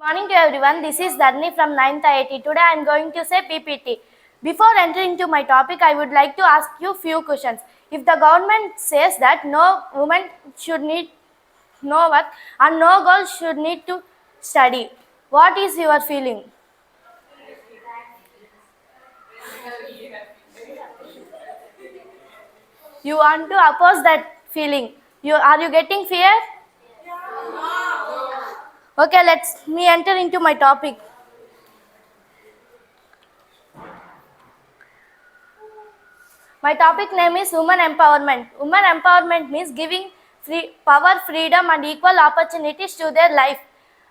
Morning to everyone. This is Dharni from 9th IIT. Today I am going to say PPT. Before entering to my topic, I would like to ask you few questions. If the government says that no woman should need no work and no girl should need to study, what is your feeling? You want to oppose that feeling. Are you getting fear? Okay, let's me enter into my topic. My topic name is women empowerment. Women empowerment means giving power, freedom, and equal opportunities to their life.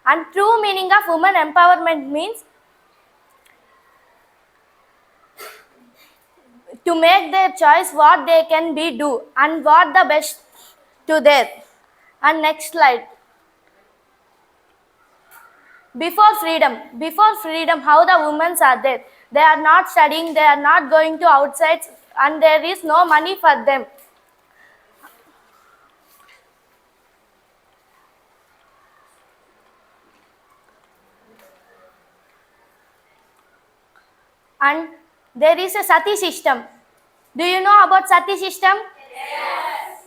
And true meaning of women empowerment means to make their choice what they can be do and what the best to their. And next slide. Before freedom, how the women are there. They are not studying, they are not going to outside, and there is no money for them. And there is a sati system. Do you know about sati system? Yes.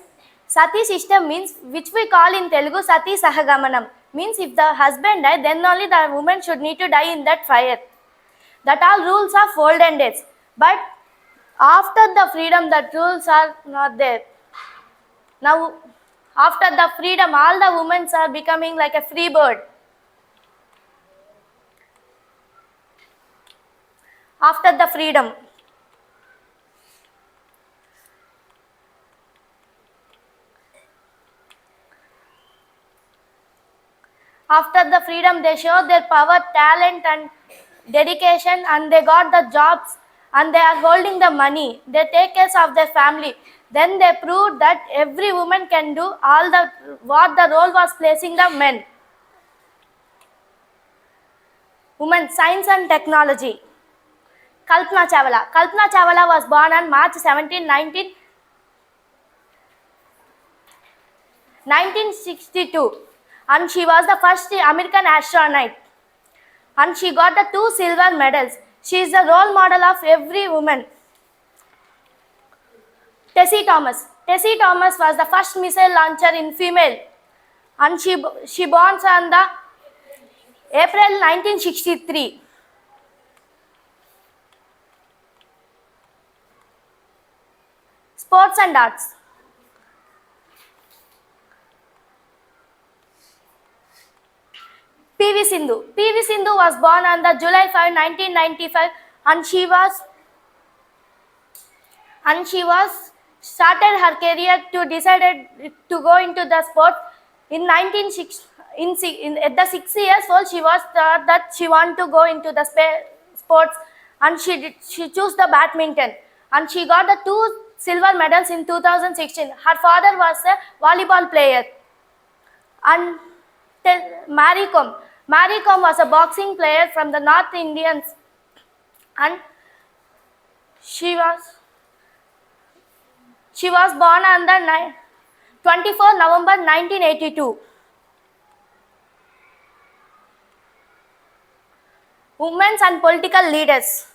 Sati system means, which we call in Telugu sati sahagamanam, means if the husband died, then only the woman should need to die in that fire. That all rules of olden days. But after the freedom, that rules are not there. Now, after the freedom, all the women are becoming like a free bird. After the freedom. After the freedom, they show their power, talent, and dedication, and they got the jobs, and they are holding the money. They take care of their family. Then they proved that every woman can do all the what the role was placing the men. Women, science and technology. Kalpana Chawla. Kalpana Chawla was born on March 17, 1962, and she was the first American astronaut, and she got the 2 silver medals. She is the role model of every woman. Tessie Thomas. Tessie Thomas was the first missile launcher in female, and she born on the April 1963. Sports and arts. PV Sindhu. PV Sindhu was born on the July 5, 1995, and she started her career to decided to go into the sport in 1960. At the 6 years old, she was thought that she want to go into the sports, and she chose the badminton, and she got the 2 silver medals in 2016. Her father was a volleyball player. And Mary Kom. Mary Kom was a boxing player from the North Indians, and she was born on the 24 November 1982. Women and political leaders.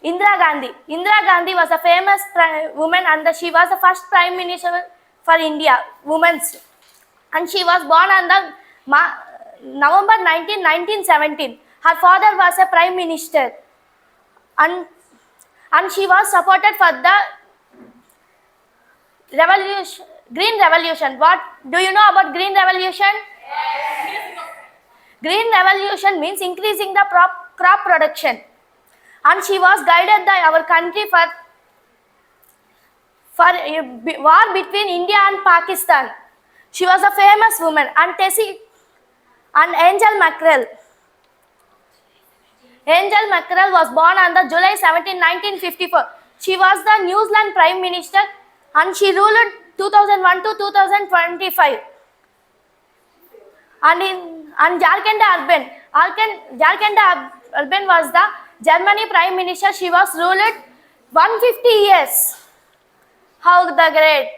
Indira Gandhi. Indira Gandhi was a famous woman, and she was the first Prime Minister for India, women. And she was born on the November 19, 1917. Her father was a Prime Minister, and she was supported for the revolution, Green Revolution. What do you know about Green Revolution? Yes. Green Revolution means increasing the crop production. And she was guided by our country for war between India and Pakistan. She was a famous woman. And Tessie and Angel Mackerel. Angel Mackerel was born on the July 17, 1954. She was the New Zealand Prime Minister, and she ruled 2001 to 2025. And Jharkhand Urban was the Germany Prime Minister. She was ruled 150 years. How the great.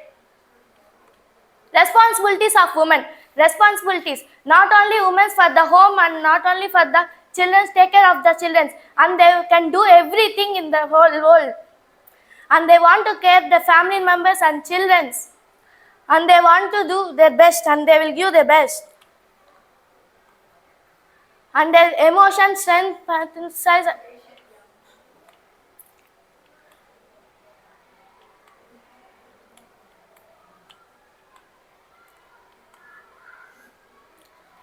Responsibilities of women. Responsibilities. Not only women for the home and not only for the children, take care of the children, and they can do everything in the whole world. And they want to care the family members and children. And they want to do their best and they will give their best. And their emotion, strength, size.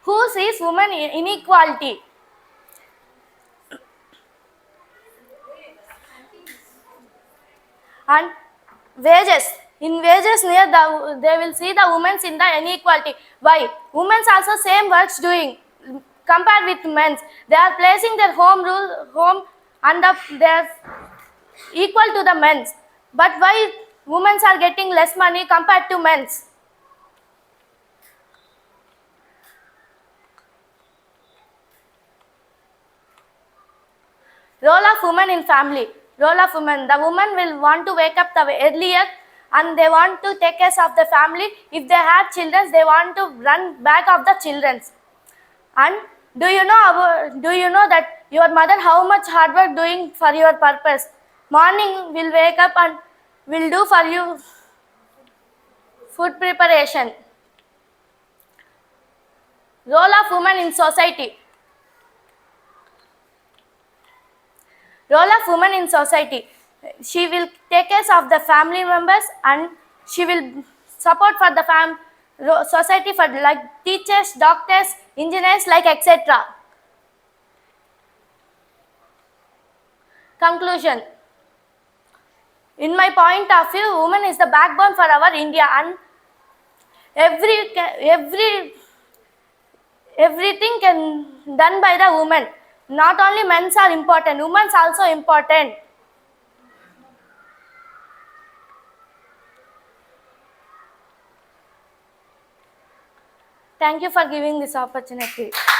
Who sees women inequality? And wages. In wages, they will see the women's in the inequality. Why? Women's also same works doing compared with men's. They are placing their home and they are equal to the men's. But why women's are getting less money compared to men's? Role of women in family. Role of women. The woman will want to wake up the earlier and they want to take care of the family. If they have children, they want to run back of the children. And do you know that your mother how much hard work doing for your purpose? Morning will wake up and will do for you food preparation. Role of women in society. Role of women in society. She will take care of the family members and she will support for the society for like teachers, doctors, engineers, like etc. Conclusion. In my point of view, woman is the backbone for our India and everything can done by the woman. Not only men are important, women are also important. Thank you for giving this opportunity.